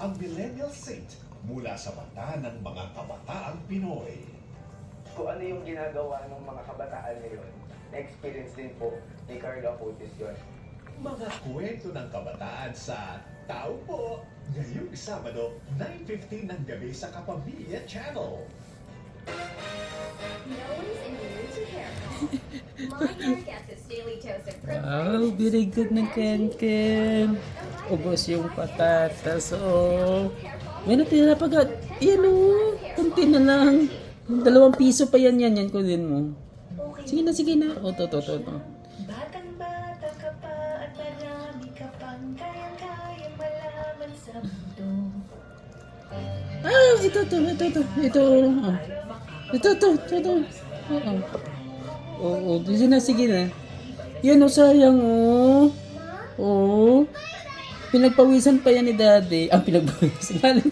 ang Millennial Saint mula sa mata ng mga kabataang Pinoy. Kung ano yung ginagawa ng mga kabataan ngayon, na-experience din po ni Carlo Acutis yun. Mga kwento ng kabataan sa Tao Po, ngayong Sabado, 9:15 ng gabi sa Kapamilya Channel. No one's immune to hairfall. My hair gets its daily dose of Wow, very good ng Ken. Ubos yung patatas. Oh. May natira pa ka. Yan o. Kunti na lang. 2 piso pa yan. Yan kunin mo. Sige na. O, to. Batang-bata ka pa at marami ka pang kayang-kayang malaman sa mundo. Ah, ito. Oh. Ito. Oo, sige na. Yan o, sayang o. Oo. Pinagpawisan pa yan ni Daddy. Ang pinagpawisan.